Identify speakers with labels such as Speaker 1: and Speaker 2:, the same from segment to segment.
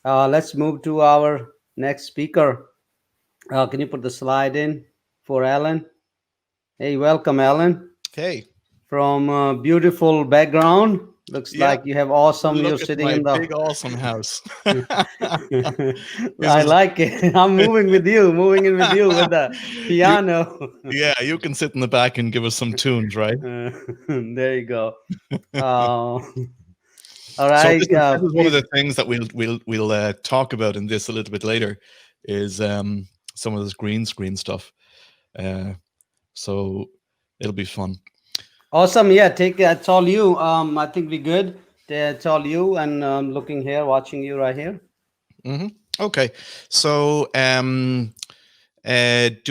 Speaker 1: Let's move to our next speaker. Can you put the slide in for Alan? Hey, welcome, Alan.
Speaker 2: Hey,
Speaker 1: From beautiful background. Looks
Speaker 2: yeah,
Speaker 1: like you have awesome. You're
Speaker 2: look at
Speaker 1: sitting
Speaker 2: my
Speaker 1: in the.
Speaker 2: big awesome house. This
Speaker 1: I
Speaker 2: is
Speaker 1: like it. I'm moving with you, moving in with you with the
Speaker 2: you.
Speaker 1: piano.
Speaker 2: Yeah, you can sit in the back and give us some tunes, right?
Speaker 1: There you go. All
Speaker 2: So
Speaker 1: right.
Speaker 2: this is one of
Speaker 1: Please.
Speaker 2: the things that we'll talk about in this a little bit later, is some of this green screen stuff. Uh, so it'll be fun.
Speaker 1: Awesome. Yeah, take that's all you. I think we good. It's all you, and looking here, watching you right here.
Speaker 2: Hmm. Okay, so do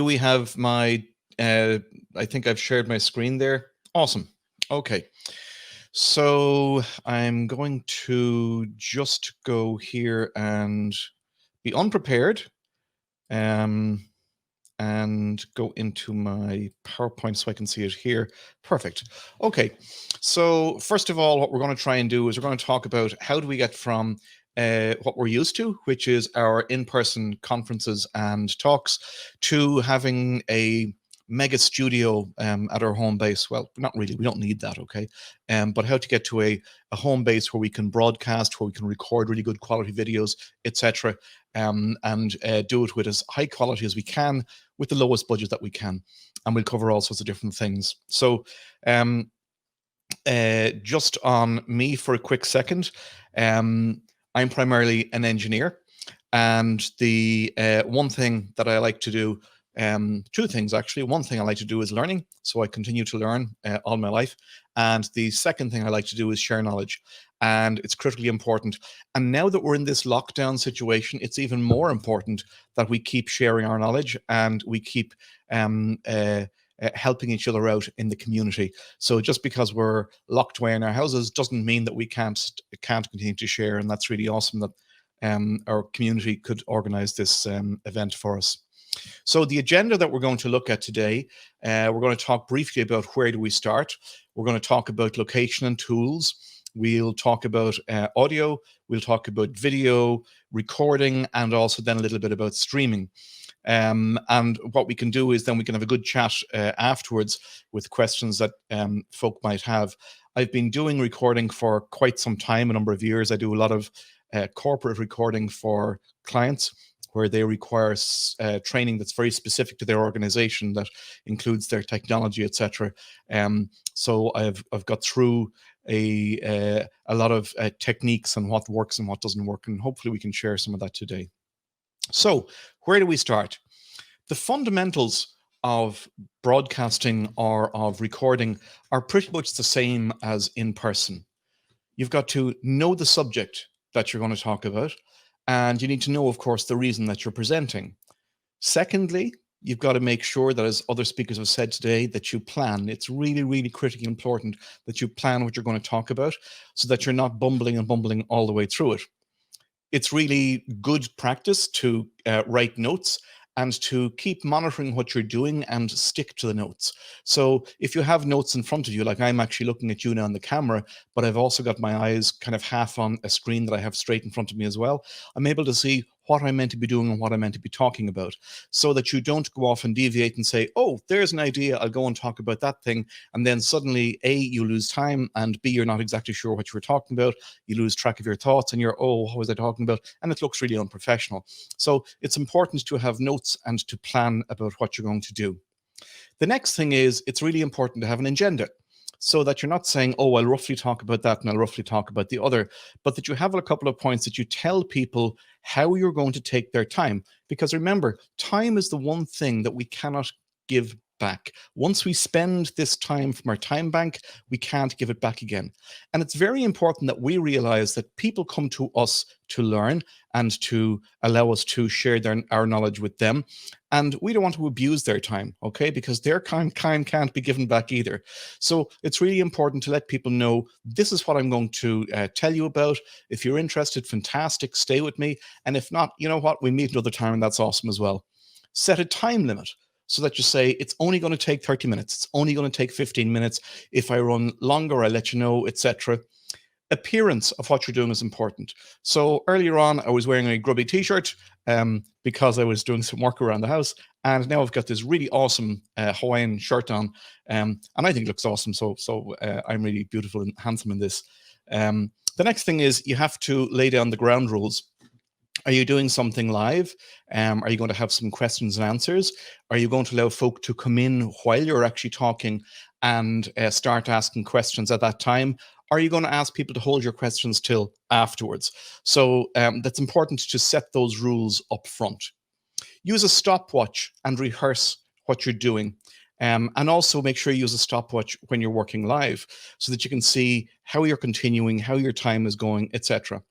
Speaker 2: we have my? I think I've shared my screen there. Awesome. Okay. So I'm going to just go here and be unprepared, um, and go into my PowerPoint so I can see it here. Perfect. Okay. So first of all, what we're going to try and do is we're going to talk about how do we get from what we're used to, which is our in-person conferences and talks, to having a mega studio at our home base. Well, not really, we don't need that, okay? But how to get to a home base where we can broadcast, where we can record really good quality videos, etc., and do it with as high quality as we can, with the lowest budget that we can. And we'll cover all sorts of different things. So just on me for a quick second, I'm primarily an engineer. And the one thing that I like to do, two things actually. One thing I like to do is learning. So I continue to learn all my life. And the second thing I like to do is share knowledge. And it's critically important. And now that we're in this lockdown situation, it's even more important that we keep sharing our knowledge and we keep helping each other out in the community. So just because we're locked away in our houses doesn't mean that we can't continue to share. And that's really awesome that our community could organize this event for us. So the agenda that we're going to look at today, we're going to talk briefly about where do we start. We're going to talk about location and tools. We'll talk about audio. We'll talk about video, recording, and also then a little bit about streaming. And what we can do is then we can have a good chat afterwards with questions that folk might have. I've been doing recording for quite some time, a number of years. I do a lot of corporate recording for clients where they require training that's very specific to their organization, that includes their technology, etc. So I've got through a lot of techniques on what works and what doesn't work, and hopefully we can share some of that today. So where do we start? The fundamentals of broadcasting or of recording are pretty much the same as in person. You've got to know the subject that you're going to talk about, and you need to know, of course, the reason that you're presenting. Secondly, you've got to make sure that, as other speakers have said today, that you plan. It's really, really critically important that you plan what you're going to talk about so that you're not bumbling and bumbling all the way through it. It's really good practice to write notes and to keep monitoring what you're doing and stick to the notes. So if you have notes in front of you, like I'm actually looking at you now on the camera, but I've also got my eyes kind of half on a screen that I have straight in front of me as well, I'm able to see what I'm meant to be doing and what I'm meant to be talking about, so that you don't go off and deviate and say, oh, there's an idea, I'll go and talk about that thing. And then suddenly, A, you lose time, and B, you're not exactly sure what you were talking about. You lose track of your thoughts and you're, oh, what was I talking about? And it looks really unprofessional. So it's important to have notes and to plan about what you're going to do. The next thing is, it's really important to have an agenda, so that you're not saying, oh, I'll roughly talk about that and I'll roughly talk about the other, but that you have a couple of points that you tell people how you're going to take their time. Because remember, time is the one thing that we cannot give back. Once we spend this time from our time bank, we can't give it back again. And it's very important that we realize that people come to us to learn and to allow us to share our knowledge with them. And we don't want to abuse their time, okay? Because their time can't be given back either. So it's really important to let people know, this is what I'm going to tell you about. If you're interested, fantastic, stay with me. And if not, you know what? We meet another time and that's awesome as well. Set a time limit, so that you say, it's only going to take 30 minutes. It's only going to take 15 minutes. If I run longer, I'll let you know, etc. appearance of what you're doing is important. So earlier on, I was wearing a grubby t-shirt because I was doing some work around the house, and now I've got this really awesome Hawaiian shirt on, and I think it looks awesome. So I'm really beautiful and handsome in this. The next thing is you have to lay down the ground rules. Are you doing something live? Are you going to have some questions and answers? Are you going to allow folk to come in while you're actually talking and start asking questions at that time? Are you going to ask people to hold your questions till afterwards? So that's important to set those rules up front. Use a stopwatch and rehearse what you're doing. And also make sure you use a stopwatch when you're working live so that you can see how you're continuing, how your time is going, etc.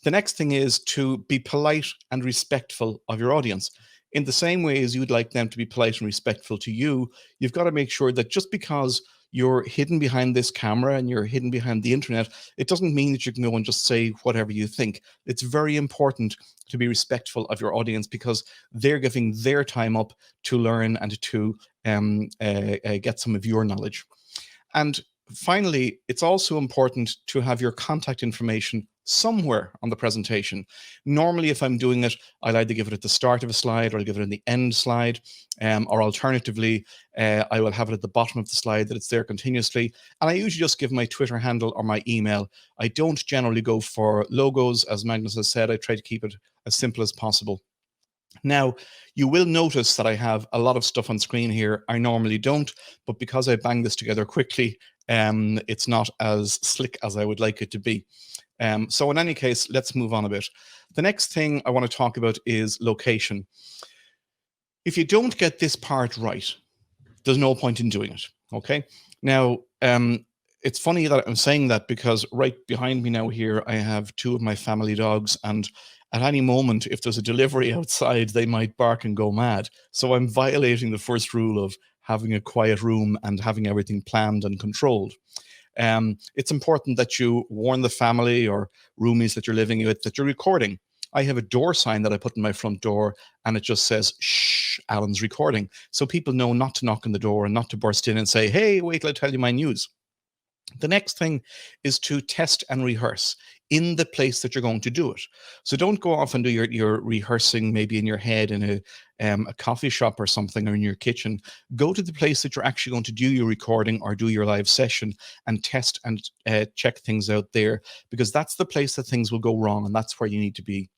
Speaker 2: The next thing is to be polite and respectful of your audience. In the same way as you'd like them to be polite and respectful to you, you've got to make sure that just because you're hidden behind this camera and you're hidden behind the internet, it doesn't mean that you can go and just say whatever you think. It's very important to be respectful of your audience because they're giving their time up to learn and to get some of your knowledge. And finally, it's also important to have your contact information somewhere on the presentation. Normally, if I'm doing it, I'll either give it at the start of a slide or I'll give it in the end slide, or alternatively, I will have it at the bottom of the slide that it's there continuously. And I usually just give my Twitter handle or my email. I don't generally go for logos. As Magnus has said, I try to keep it as simple as possible. Now, you will notice that I have a lot of stuff on screen here. I normally don't, but because I bang this together quickly, it's not as slick as I would like it to be. So in any case, let's move on a bit. The next thing I want to talk about is location. If you don't get this part right, there's no point in doing it, okay? Now, it's funny that I'm saying that because right behind me now here, I have two of my family dogs, and at any moment, if there's a delivery outside, they might bark and go mad. So I'm violating the first rule of having a quiet room and having everything planned and controlled. It's important that you warn the family or roomies that you're living with that you're recording. I have a door sign that I put in my front door, and it just says, "Shh, Alan's recording." So people know not to knock on the door and not to burst in and say, "Hey, wait till I tell you my news." The next thing is to test and rehearse in the place that you're going to do it. So don't go off and do your rehearsing maybe in your head in a coffee shop or something, or in your kitchen. Go to the place that you're actually going to do your recording or do your live session and test and check things out there, because that's the place that things will go wrong, and that's where you need to be.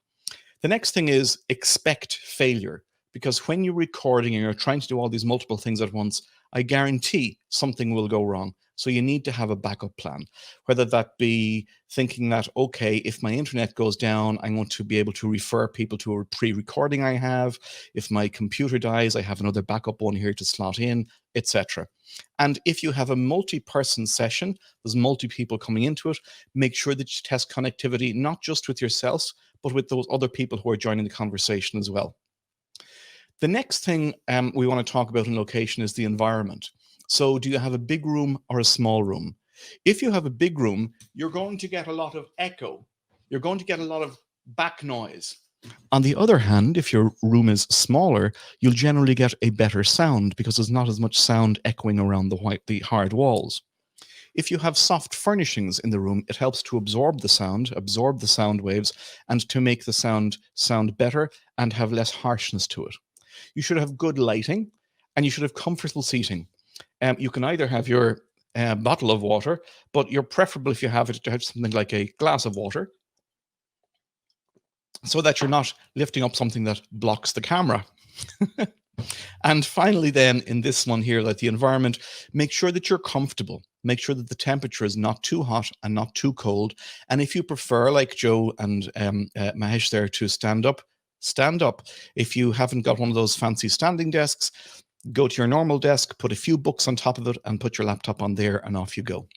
Speaker 2: The next thing is expect failure, because when you're recording and you're trying to do all these multiple things at once, I guarantee something will go wrong. So you need to have a backup plan, whether that be thinking that, okay, if my internet goes down, I'm going to be able to refer people to a pre-recording I have. If my computer dies, I have another backup one here to slot in, etc. And if you have a multi-person session, there's multi people coming into it, make sure that you test connectivity, not just with yourself, but with those other people who are joining the conversation as well. The next thing we want to talk about in location is the environment. So do you have a big room or a small room? If you have a big room, you're going to get a lot of echo. You're going to get a lot of back noise. On the other hand, if your room is smaller, you'll generally get a better sound because there's not as much sound echoing around the hard walls. If you have soft furnishings in the room, it helps to absorb the sound waves, and to make the sound better and have less harshness to it. You should have good lighting, and you should have comfortable seating. You can either have your bottle of water, but you're preferable if you have it to have something like a glass of water, so that you're not lifting up something that blocks the camera. And finally then, in this one here, like the environment, make sure that you're comfortable. Make sure that the temperature is not too hot and not too cold. And if you prefer, like Joe and Mahesh there, to stand up, stand up. If you haven't got one of those fancy standing desks, go to your normal desk, put a few books on top of it, and put your laptop on there, and off you go.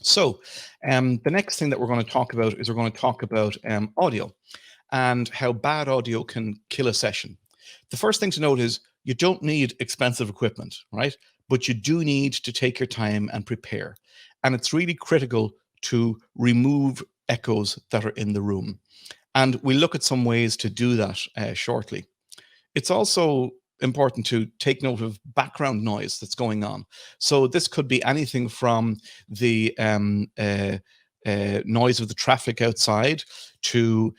Speaker 2: So the next thing that we're going to talk about is we're going to talk about audio and how bad audio can kill a session. The first thing to note is you don't need expensive equipment, right? But you do need to take your time and prepare. And it's really critical to remove echoes that are in the room. And we'll look at some ways to do that shortly. It's also important to take note of background noise that's going on. So this could be anything from the noise of the traffic outside to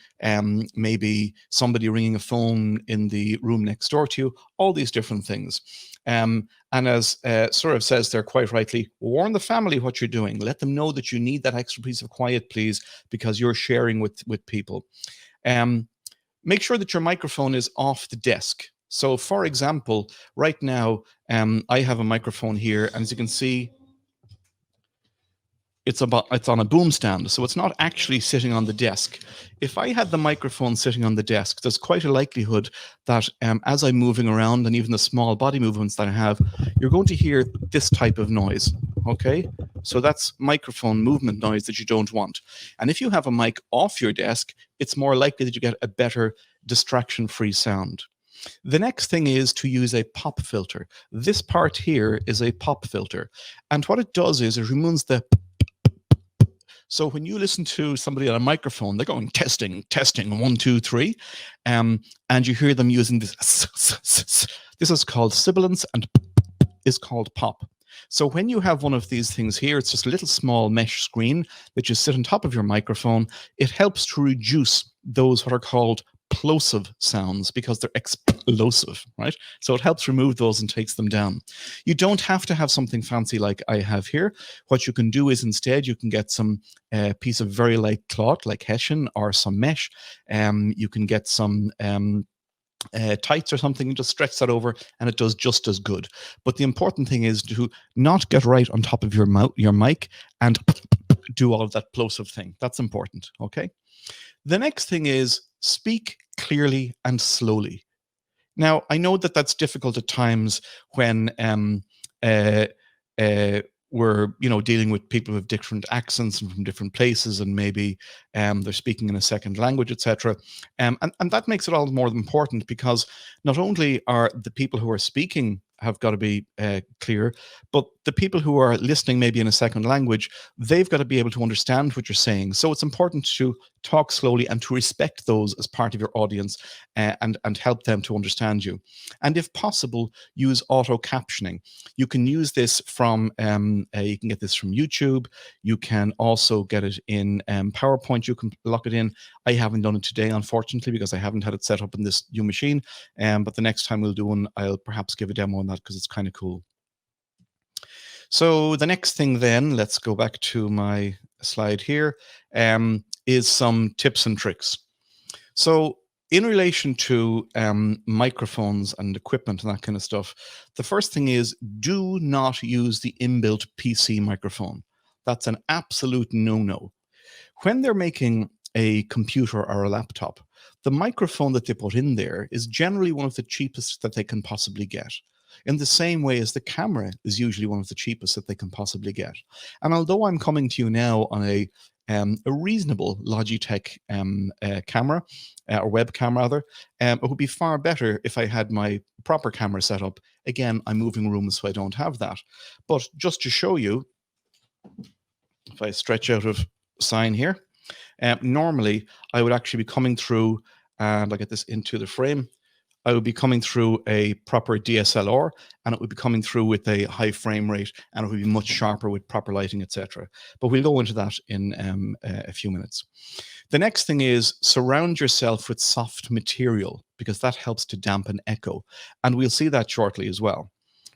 Speaker 2: maybe somebody ringing a phone in the room next door to you, all these different things. And as Saurav says there quite rightly, warn the family what you're doing. Let them know that you need that extra piece of quiet, please, because you're sharing with people. Make sure that your microphone is off the desk. So for example, right now, I have a microphone here, and as you can see, it's on a boom stand, so it's not actually sitting on the desk. If I had the microphone sitting on the desk, there's quite a likelihood that as I'm moving around, and even the small body movements that I have, you're going to hear this type of noise, okay? So that's microphone movement noise that you don't want. And if you have a mic off your desk, it's more likely that you get a better distraction-free sound. The next thing is to use a pop filter. This part here is a pop filter. And what it does is it removes the... So when you listen to somebody on a microphone, they're going testing, testing, 1, 2, 3, and you hear them using this. This is called sibilance and is called pop. So when you have one of these things here, it's just a little small mesh screen that you sit on top of your microphone. It helps to reduce those what are called plosive sounds because they're explosive, right? So it helps remove those and takes them down. You don't have to have something fancy like I have here. What you can do is instead you can get some piece of very light cloth like hessian or some mesh. You can get some tights or something and just stretch that over, and it does just as good. But the important thing is to not get right on top of your mic and do all of that plosive thing. That's important, okay? The next thing is speak clearly and slowly. Now, I know that that's difficult at times when we're dealing with people with different accents and from different places, and maybe they're speaking in a second language, etc. And that makes it all the more important, because not only are the people who are speaking have got to be clear, but the people who are listening maybe in a second language, they've got to be able to understand what you're saying. So it's important to talk slowly and to respect those as part of your audience, and help them to understand you. And if possible, use auto captioning. You can use this from, you can get this from YouTube. You can also get it in PowerPoint. You can lock it in. I haven't done it today, unfortunately, because I haven't had it set up in this new machine. But the next time we'll do one, I'll perhaps give a demo on that because it's kind of cool. So the next thing then, let's go back to my slide here, is some tips and tricks. So in relation to microphones and equipment and that kind of stuff, the first thing is do not use the inbuilt PC microphone. That's an absolute no-no. When they're making a computer or a laptop, the microphone that they put in there is generally one of the cheapest that they can possibly get, in the same way as the camera is usually one of the cheapest that they can possibly get. And although I'm coming to you now on a reasonable Logitech camera, or webcam rather, it would be far better if I had my proper camera set up. Again, I'm moving rooms, so I don't have that. But just to show you, if I stretch out of sign here, normally I would actually be coming through, and I get this into the frame, I would be coming through a proper DSLR, and it would be coming through with a high frame rate, and it would be much sharper with proper lighting, etc. But we'll go into that in a few minutes. The next thing is surround yourself with soft material, because that helps to dampen echo. And we'll see that shortly as well.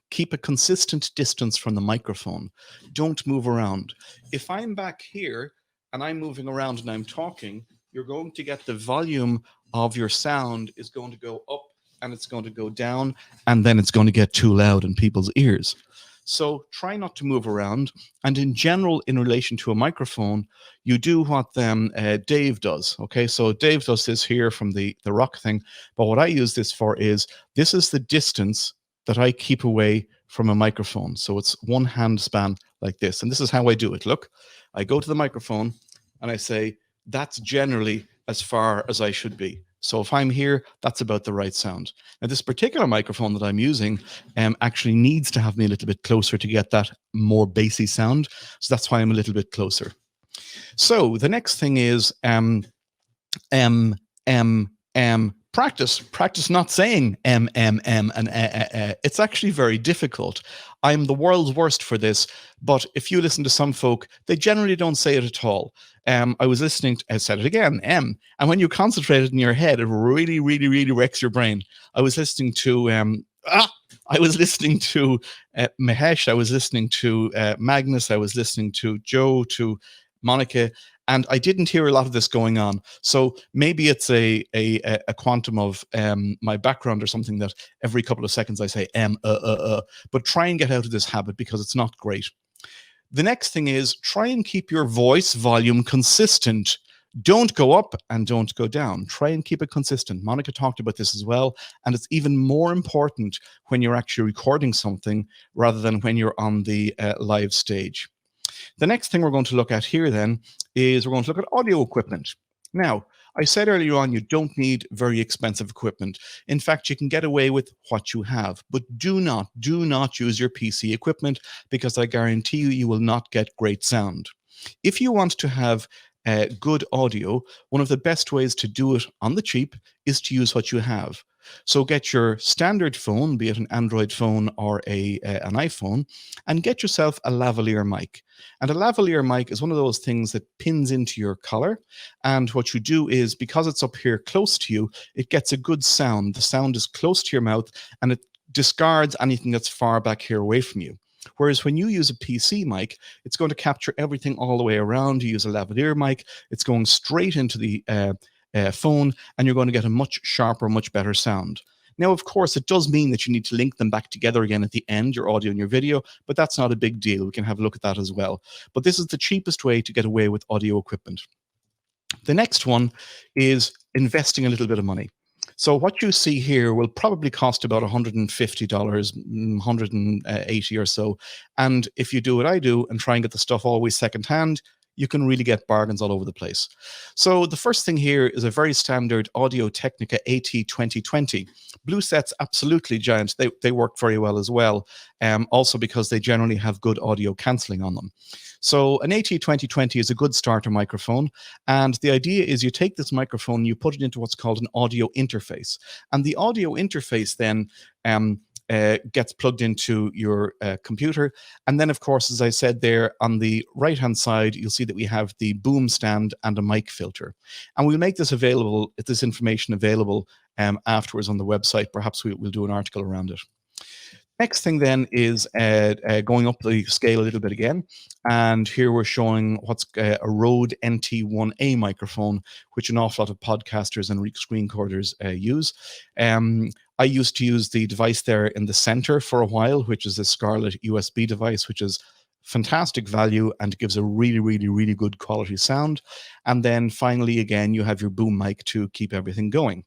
Speaker 2: Keep a consistent distance from the microphone. Don't move around. If I'm back here and I'm moving around and I'm talking, you're going to get the volume of your sound is going to go up, and it's going to go down, and then it's going to get too loud in people's ears. So try not to move around. And in general, in relation to a microphone, you do what Dave does. Okay, so Dave does this here from the rock thing. But what I use this for is, this is the distance that I keep away from a microphone. So it's one hand span like this. And this is how I do it. Look, I go to the microphone and I say, that's generally as far as I should be. So if I'm here, that's about the right sound. Now, this particular microphone that I'm using actually needs to have me a little bit closer to get that more bassy sound. So that's why I'm a little bit closer. So the next thing is Practice not saying and It's actually very difficult. I'm the world's worst for this, but if you listen to some folk, they generally don't say it at all. I was listening I said it again, and when you concentrate it in your head, it really, really, really wrecks your brain. I was listening to Mahesh, I was listening to Magnus, I was listening to Joe, to Monica, and I didn't hear a lot of this going on. So maybe it's a quantum of my background or something, that every couple of seconds I say but try and get out of this habit, because it's not great. The next thing is, try and keep your voice volume consistent. Don't go up and don't go down. Try and keep it consistent. Monica talked about this as well, and it's even more important when you're actually recording something rather than when you're on the live stage. The next thing we're going to look at here then is we're going to look at audio equipment. Now, I said earlier on, you don't need very expensive equipment. In fact, you can get away with what you have, but do not use your PC equipment, because I guarantee you, you will not get great sound. If you want to have good audio, one of the best ways to do it on the cheap is to use what you have. So get your standard phone, be it an Android phone or an iPhone, and get yourself a lavalier mic. And a lavalier mic is one of those things that pins into your collar. And what you do is, because it's up here close to you, it gets a good sound. The sound is close to your mouth, and it discards anything that's far back here away from you. Whereas when you use a PC mic, it's going to capture everything all the way around. You use a lavalier mic, it's going straight into the phone, and you're going to get a much sharper, much better sound. Now, of course, it does mean that you need to link them back together again at the end, your audio and your video, but that's not a big deal. We can have a look at that as well. But this is the cheapest way to get away with audio equipment. The next one is investing a little bit of money. So what you see here will probably cost about $150, $180 or so. And if you do what I do and try and get the stuff always secondhand, you can really get bargains all over the place. So the first thing here is a very standard Audio-Technica AT2020. Blue sets, absolutely giant. They work very well as well, also because they generally have good audio cancelling on them. So an AT2020 is a good starter microphone, and the idea is you take this microphone, you put it into what's called an audio interface, and the audio interface then gets plugged into your computer. And then, of course, as I said there, on the right-hand side, you'll see that we have the boom stand and a mic filter. And we'll make this available, this information available afterwards on the website. Perhaps we'll do an article around it. Next thing then is going up the scale a little bit again. And here we're showing what's a Rode NT1A microphone, which an awful lot of podcasters and screen recorders use. I used to use the device there in the center for a while, which is a Scarlett USB device, which is fantastic value and gives a really, really, really good quality sound. And then finally, again, you have your boom mic to keep everything going.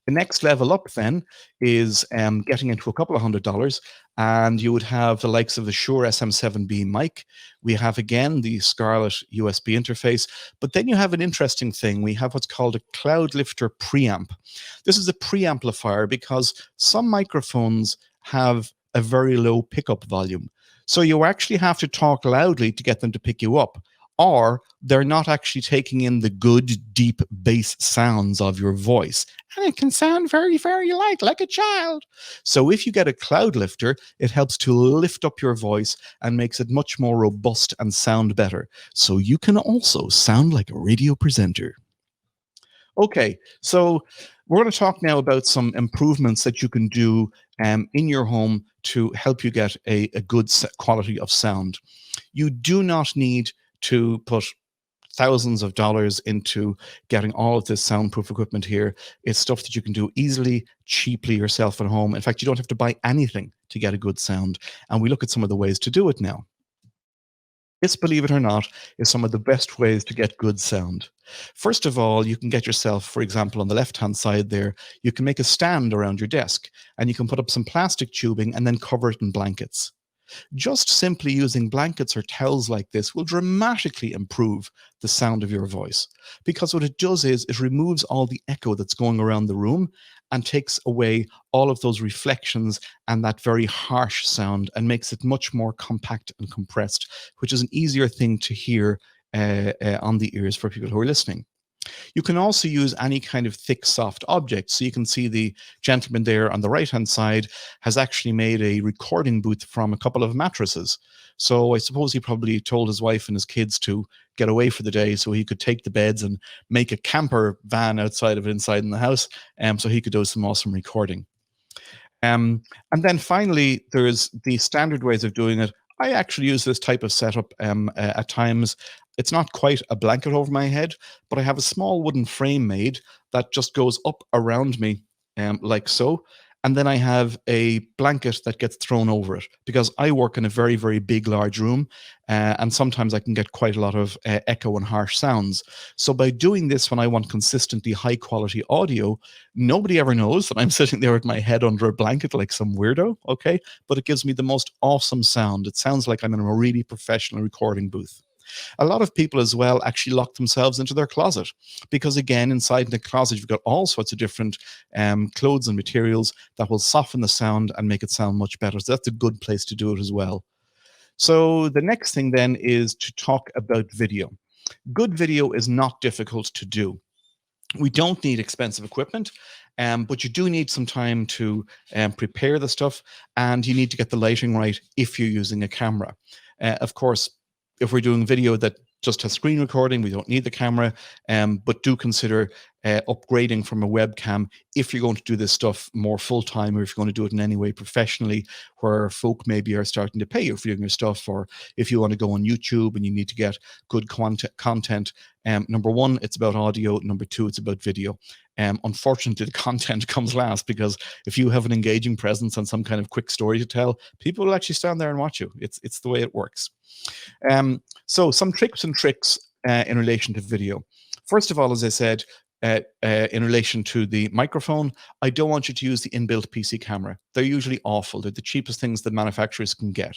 Speaker 2: The next level up then is getting into a couple of $100, and you would have the likes of the Shure SM7B mic. We have, again, the Scarlett USB interface, but then you have an interesting thing. We have what's called a Cloudlifter preamp. This is a preamplifier because some microphones have a very low pickup volume. So you actually have to talk loudly to get them to pick you up, or they're not actually taking in the good, deep bass sounds of your voice. And it can sound very, very light, like a child. So if you get a Cloudlifter, it helps to lift up your voice and makes it much more robust and sound better. So you can also sound like a radio presenter. Okay, so we're going to talk now about some improvements that you can do in your home to help you get a good quality of sound. You do not need to put thousands of dollars into getting all of this soundproof equipment here. It's stuff that you can do easily, cheaply yourself at home. In fact, you don't have to buy anything to get a good sound. And we look at some of the ways to do it now. This, believe it or not, is some of the best ways to get good sound. First of all, you can get yourself, for example, on the left-hand side there, you can make a stand around your desk, and you can put up some plastic tubing and then cover it in blankets. Just simply using blankets or towels like this will dramatically improve the sound of your voice, because what it does is it removes all the echo that's going around the room and takes away all of those reflections and that very harsh sound and makes it much more compact and compressed, which is an easier thing to hear on the ears for people who are listening. You can also use any kind of thick, soft object. So you can see the gentleman there on the right-hand side has actually made a recording booth from a couple of mattresses. So I suppose he probably told his wife and his kids to get away for the day so he could take the beds and make a camper van outside of it inside in the house, so he could do some awesome recording. And then finally, there's the standard ways of doing it. I actually use this type of setup at times. It's not quite a blanket over my head, but I have a small wooden frame made that just goes up around me like so. And then I have a blanket that gets thrown over it because I work in a very, very big, large room. And sometimes I can get quite a lot of echo and harsh sounds. So by doing this, when I want consistently high quality audio, nobody ever knows that I'm sitting there with my head under a blanket like some weirdo, okay? But it gives me the most awesome sound. It sounds like I'm in a really professional recording booth. A lot of people as well actually lock themselves into their closet because, again, inside the closet, you've got all sorts of different clothes and materials that will soften the sound and make it sound much better. So that's a good place to do it as well. So the next thing then is to talk about video. Good video is not difficult to do. We don't need expensive equipment, but you do need some time to prepare the stuff, and you need to get the lighting right if you're using a camera. Of course, if we're doing video that just has screen recording, we don't need the camera, but do consider upgrading from a webcam if you're going to do this stuff more full-time, or if you're going to do it in any way professionally, where folk maybe are starting to pay you for doing your stuff, or if you want to go on YouTube and you need to get good content. Number one, it's about audio. Number two, it's about video. Unfortunately, the content comes last, because if you have an engaging presence and some kind of quick story to tell, people will actually stand there and watch you. It's the way it works. So some tricks in relation to video. First of all, as I said, in relation to the microphone, I don't want you to use the inbuilt PC camera. They're usually awful. They're the cheapest things that manufacturers can get.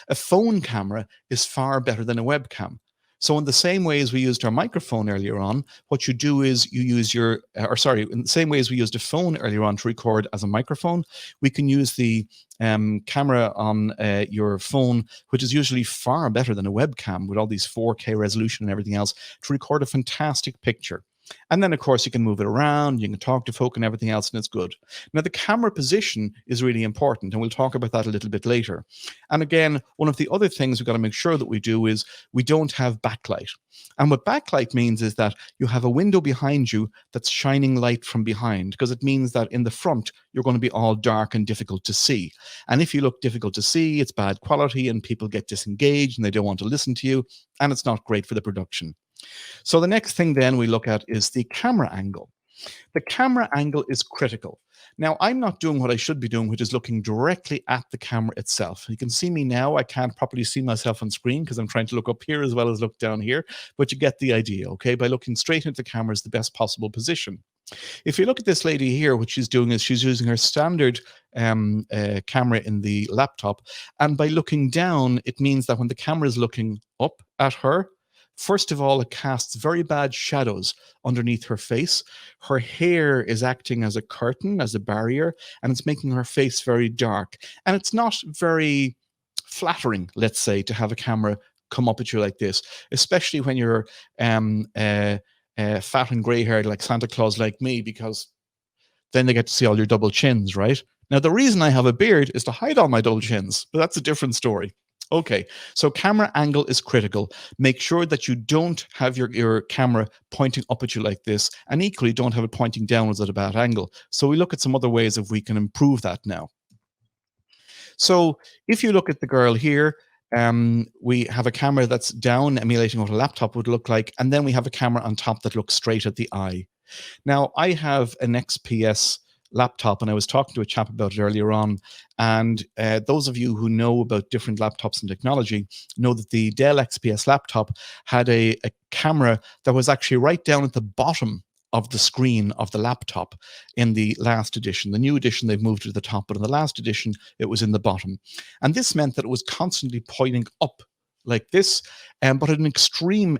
Speaker 2: A phone camera is far better than a webcam. So in the same way as we used our microphone earlier on, what you do is you use in the same way as we used a phone earlier on to record as a microphone, we can use the camera on your phone, which is usually far better than a webcam with all these 4K resolution and everything else, to record a fantastic picture. And then, of course, you can move it around, you can talk to folk and everything else, and it's good. Now, the camera position is really important, and we'll talk about that a little bit later. And again, one of the other things we've got to make sure that we do is we don't have backlight. And what backlight means is that you have a window behind you that's shining light from behind, because it means that in the front, you're going to be all dark and difficult to see. And if you look difficult to see, it's bad quality and people get disengaged and they don't want to listen to you, and it's not great for the production. So the next thing then we look at is the camera angle. The camera angle is critical. Now, I'm not doing what I should be doing, which is looking directly at the camera itself. You can see me now. I can't properly see myself on screen because I'm trying to look up here as well as look down here, but you get the idea, okay? By looking straight into the camera is the best possible position. If you look at this lady here, what she's doing is she's using her standard camera in the laptop, and by looking down, it means that when the camera is looking up at her, first of all, it casts very bad shadows underneath her face. Her hair is acting as a curtain, as a barrier, and it's making her face very dark. And it's not very flattering, let's say, to have a camera come up at you like this, especially when you're fat and gray-haired like Santa Claus like me, because then they get to see all your double chins, right? Now, the reason I have a beard is to hide all my double chins, but that's a different story. Okay, so camera angle is critical. Make sure that you don't have your camera pointing up at you like this, and equally don't have it pointing downwards at a bad angle. So we look at some other ways if we can improve that now. So if you look at the girl here, we have a camera that's down, emulating what a laptop would look like, and then we have a camera on top that looks straight at the eye. Now, I have an XPS laptop, and I was talking to a chap about it earlier on, and those of you who know about different laptops and technology know that the Dell XPS laptop had a camera that was actually right down at the bottom of the screen of the laptop in the last edition. The new edition, they've moved it to the top, but in the last edition, it was in the bottom. And this meant that it was constantly pointing up like this, but at an extreme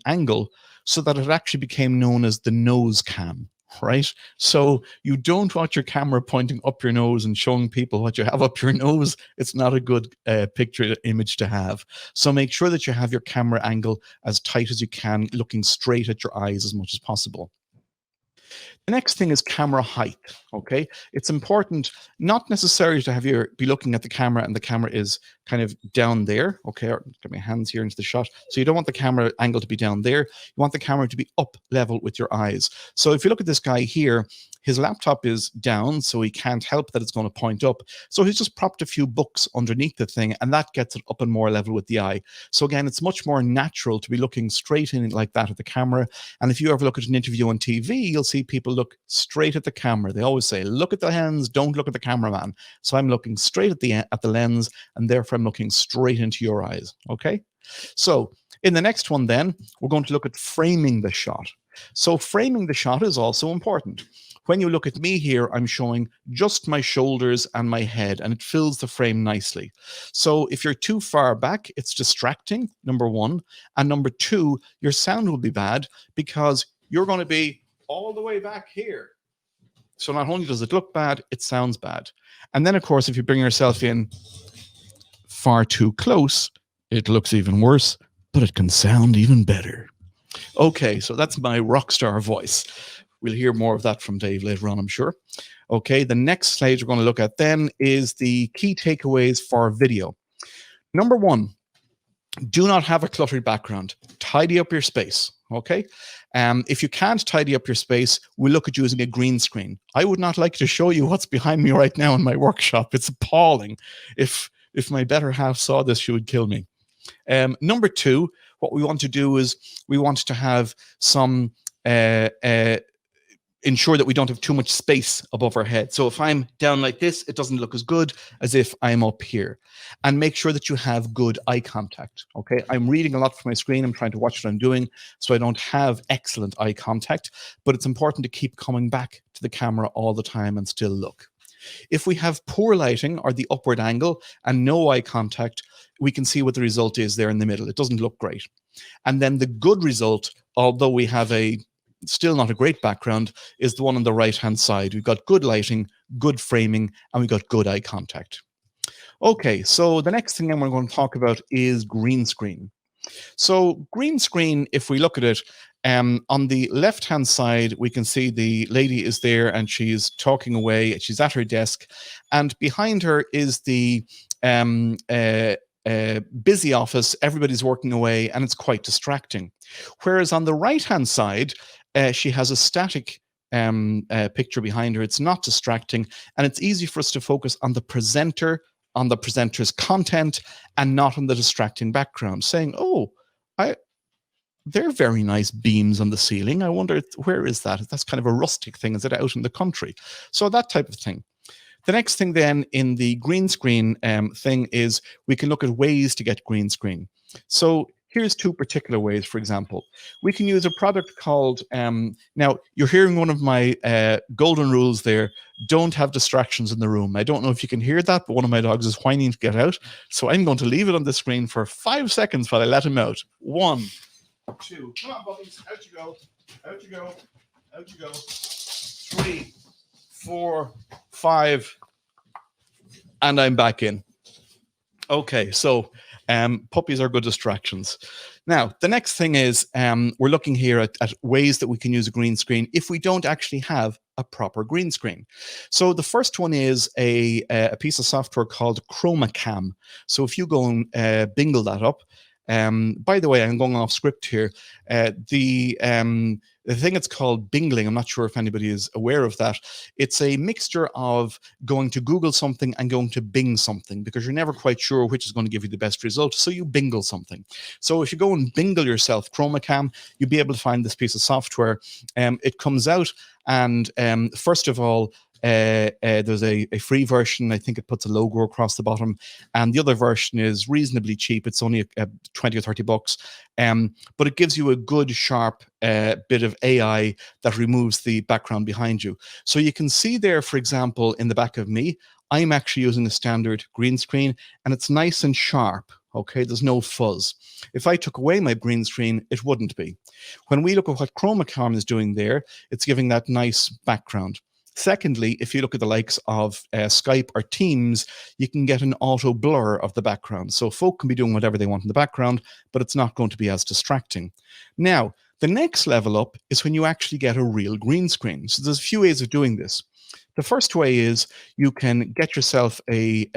Speaker 2: angle, so that it actually became known as the nose cam. right? So you don't want your camera pointing up your nose and showing people what you have up your nose. It's not a good picture image to have. So make sure that you have your camera angle as tight as you can, looking straight at your eyes as much as possible. The next thing is camera height. Okay, it's important not necessarily to have you be looking at the camera and the camera is kind of down there. Okay, or get my hands here into the shot. So you don't want the camera angle to be down there. You want the camera to be up level with your eyes. So if you look at this guy here, his laptop is down, so he can't help that it's going to point up. So he's just propped a few books underneath the thing, and that gets it up and more level with the eye. So again, it's much more natural to be looking straight in like that at the camera. And if you ever look at an interview on TV, you'll see people look straight at the camera. They always say, look at the lens, don't look at the cameraman. So I'm looking straight at the lens, and therefore I'm looking straight into your eyes. Okay? So in the next one then, we're going to look at framing the shot. So framing the shot is also important. When you look at me here, I'm showing just my shoulders and my head, and it fills the frame nicely. So if you're too far back, it's distracting, number one. And number two, your sound will be bad because you're going to be all the way back here. So not only does it look bad, it sounds bad. And then, of course, if you bring yourself in far too close, it looks even worse, but it can sound even better. Okay, so that's my rock star voice. We'll hear more of that from Dave later on, I'm sure. Okay, the next slide we're going to look at then is the key takeaways for video. Number one, do not have a cluttered background. Tidy up your space, okay? If you can't tidy up your space, we'll look at using a green screen. I would not like to show you what's behind me right now in my workshop. It's appalling. If my better half saw this, she would kill me. Number two, what we want to do is we want to have some ensure that we don't have too much space above our head. So if I'm down like this, it doesn't look as good as if I'm up here. And make sure that you have good eye contact, okay? I'm reading a lot from my screen. I'm trying to watch what I'm doing, so I don't have excellent eye contact, but it's important to keep coming back to the camera all the time and still look. If we have poor lighting or the upward angle and no eye contact, we can see what the result is there in the middle. It doesn't look great. And then the good result, although we have still not a great background, is the one on the right-hand side. We've got good lighting, good framing, and we've got good eye contact. Okay, so the next thing we're going to talk about is green screen. So green screen, if we look at it, on the left-hand side, we can see the lady is there and she's talking away. She's at her desk, and behind her is the busy office. Everybody's working away, and it's quite distracting. Whereas on the right-hand side, she has a static picture behind her. It's not distracting, and it's easy for us to focus on the presenter, on the presenter's content, and not on the distracting background, saying, oh, they're very nice beams on the ceiling. I wonder, where is that? That's kind of a rustic thing. Is it out in the country? So that type of thing. The next thing then in the green screen thing is we can look at ways to get green screen. So here's two particular ways, for example. We can use a product called, now you're hearing one of my golden rules there, don't have distractions in the room. I don't know if you can hear that, but one of my dogs is whining to get out. So I'm going to leave it on the screen for 5 seconds while I let him out. 1, 2, come on puppies, out you go, out you go, out you go. 3, 4, 5, and I'm back in. Okay, so puppies are good distractions. Now, the next thing is we're looking here at ways that we can use a green screen if we don't actually have a proper green screen. So the first one is a piece of software called ChromaCam. So if you go and bingle that up, by the way, I'm going off script here. The thing it's called bingling, I'm not sure if anybody is aware of that. It's a mixture of going to Google something and going to Bing something, because you're never quite sure which is going to give you the best result. So you bingle something. So if you go and bingle yourself ChromaCam, you'll be able to find this piece of software. It comes out, and first of all, there's a free version. I think it puts a logo across the bottom, and the other version is reasonably cheap. It's only 20 or 30 bucks, but it gives you a good sharp bit of AI that removes the background behind you. So you can see there, for example, in the back of me, I'm actually using a standard green screen, and it's nice and sharp. Okay, there's no fuzz. If I took away my green screen, it wouldn't be. When we look at what Chromacom is doing there, it's giving that nice background. Secondly, if you look at the likes of Skype or Teams, you can get an auto blur of the background. So folk can be doing whatever they want in the background, but it's not going to be as distracting. Now, the next level up is when you actually get a real green screen. So there's a few ways of doing this. The first way is you can get yourself a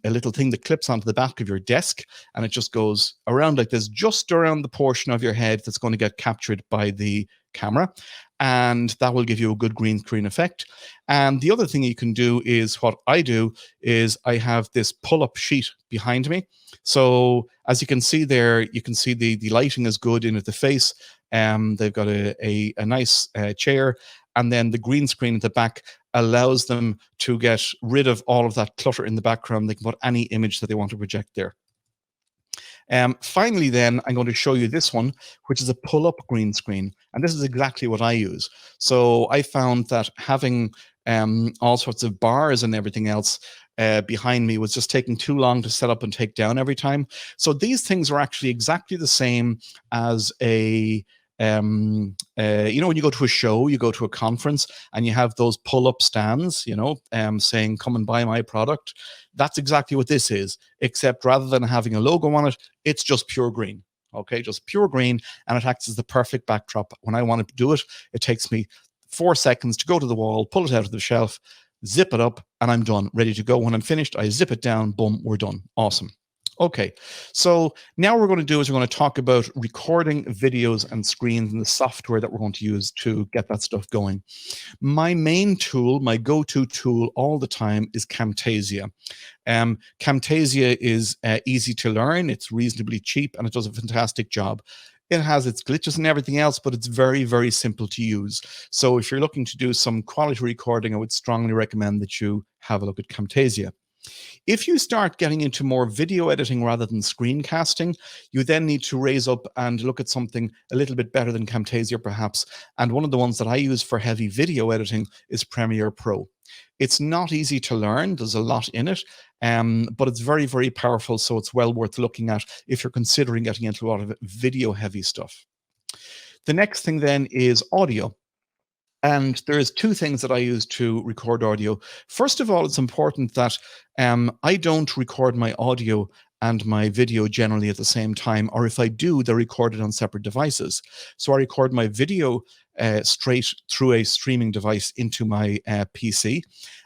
Speaker 2: little thing that clips onto the back of your desk, and it just goes around like this, just around the portion of your head that's going to get captured by the camera, and that will give you a good green screen effect. And the other thing you can do is what I do is I have this pull-up sheet behind me. So as you can see there, you can see the lighting is good in at the face. They've got a nice chair, and then the green screen at the back allows them to get rid of all of that clutter in the background. They can put any image that they want to project there. Finally, then, I'm going to show you this one, which is a pull-up green screen. And this is exactly what I use. So I found that having all sorts of bars and everything else behind me was just taking too long to set up and take down every time. So these things are actually exactly the same as a you know, when you go to a show, you go to a conference, and you have those pull-up stands, you know, saying, come and buy my product. That's exactly what this is, except rather than having a logo on it, it's just pure green. Okay, just pure green, and it acts as the perfect backdrop. When I want to do it, it takes me 4 seconds to go to the wall, pull it out of the shelf, zip it up, and I'm done, ready to go. When I'm finished, I zip it down, boom, we're done. Awesome. Okay, so now what we're going to do is we're going to talk about recording videos and screens and the software that we're going to use to get that stuff going. My main tool, my go-to tool all the time is Camtasia. Camtasia is easy to learn, it's reasonably cheap, and it does a fantastic job. It has its glitches and everything else, but it's very, very simple to use. So if you're looking to do some quality recording, I would strongly recommend that you have a look at Camtasia. If you start getting into more video editing rather than screencasting, you then need to raise up and look at something a little bit better than Camtasia, perhaps. And one of the ones that I use for heavy video editing is Premiere Pro. It's not easy to learn. There's a lot in it, but it's very, very powerful. So it's well worth looking at if you're considering getting into a lot of video heavy stuff. The next thing then is audio. And there's two things that I use to record audio. First of all, it's important that I don't record my audio and my video generally at the same time, or if I do, they're recorded on separate devices. So I record my video straight through a streaming device into my PC,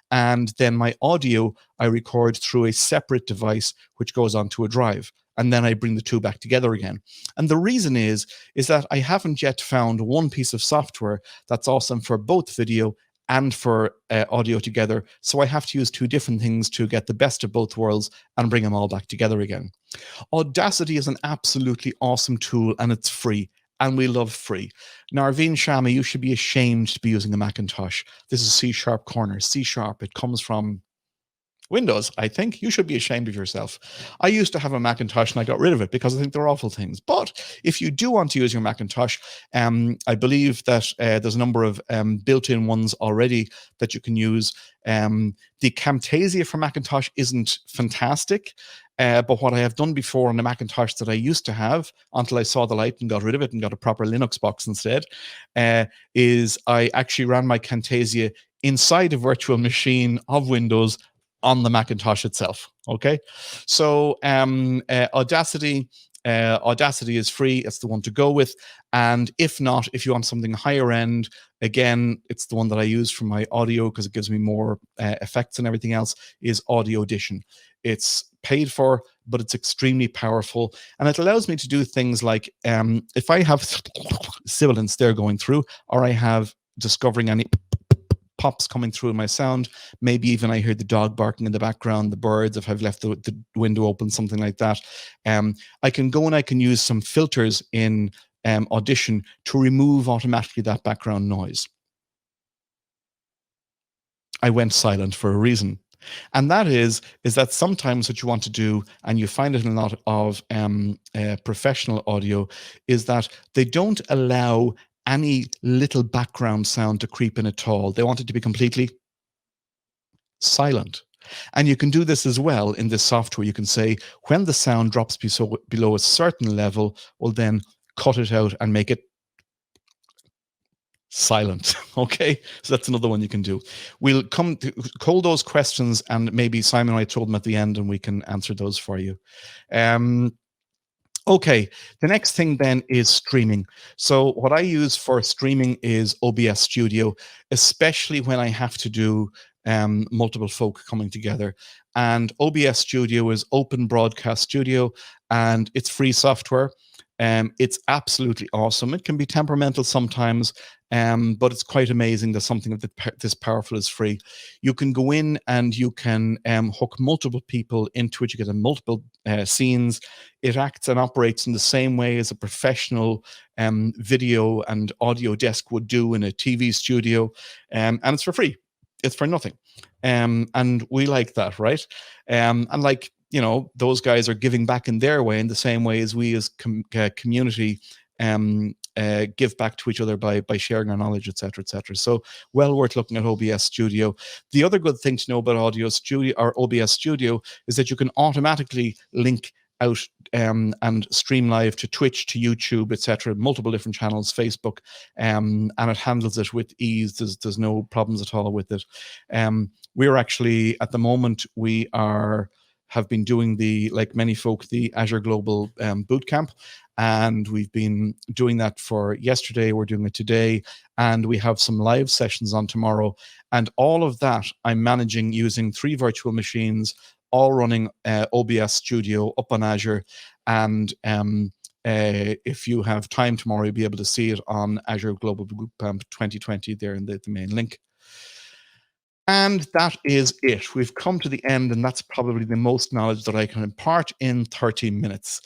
Speaker 2: and then my audio I record through a separate device which goes onto a drive. And then I bring the two back together again. And the reason is that I haven't yet found one piece of software that's awesome for both video and for audio together. So I have to use two different things to get the best of both worlds and bring them all back together again. Audacity is an absolutely awesome tool, and it's free. And we love free. Narveen Shami, you should be ashamed to be using a Macintosh. This is CSharpCorner, C#. It comes from Windows, I think. You should be ashamed of yourself. I used to have a Macintosh and I got rid of it because I think they're awful things. But if you do want to use your Macintosh, I believe that there's a number of built-in ones already that you can use. The Camtasia for Macintosh isn't fantastic, but what I have done before on the Macintosh that I used to have, until I saw the light and got rid of it and got a proper Linux box instead, is I actually ran my Camtasia inside a virtual machine of Windows on the Macintosh itself. Okay, so Audacity is free. It's the one to go with. And if not, if you want something higher end, again, it's the one that I use for my audio because it gives me more effects and everything else, is Audio Edition. It's paid for, but it's extremely powerful. And it allows me to do things like if I have sibilance there going through, or I have discovering any pops coming through in my sound, maybe even I hear the dog barking in the background, the birds, if I've left the window open, something like that. I can go and I can use some filters in Audition to remove automatically that background noise. I went silent for a reason. And that is that sometimes what you want to do, and you find it in a lot of professional audio, is that they don't allow any little background sound to creep in at all. They want it to be completely silent. And you can do this as well in this software. You can say, when the sound drops below a certain level, well, then cut it out and make it silent. Okay, so that's another one you can do. We'll come to call those questions, and maybe Simon and I told them at the end, and we can answer those for you. Okay, the next thing then is streaming. So what I use for streaming is OBS Studio, especially when I have to do multiple folk coming together. And OBS Studio is Open Broadcast Studio, and it's free software. It's absolutely awesome. It can be temperamental sometimes, but it's quite amazing that something this powerful is free. You can go in and you can hook multiple people into it. You get multiple scenes. It acts and operates in the same way as a professional video and audio desk would do in a TV studio, and it's for free. It's for nothing, and we like that, right? And like, you know, those guys are giving back in their way, in the same way as we as community give back to each other by sharing our knowledge, etc., etc. So well worth looking at OBS Studio. The other good thing to know about Audio Studio or OBS Studio is that you can automatically link out and stream live to Twitch, to YouTube, etc., multiple different channels, Facebook, and it handles it with ease. There's no problems at all with it. We're actually, at the moment, have been doing like many folk, the Azure Global Bootcamp, and we've been doing that for yesterday. We're doing it today, and we have some live sessions on tomorrow. And all of that I'm managing using 3 virtual machines, all running OBS Studio up on Azure. And if you have time tomorrow, you'll be able to see it on Azure Global Bootcamp 2020 there in the main link. And that is it. We've come to the end, and that's probably the most knowledge that I can impart in 30 minutes.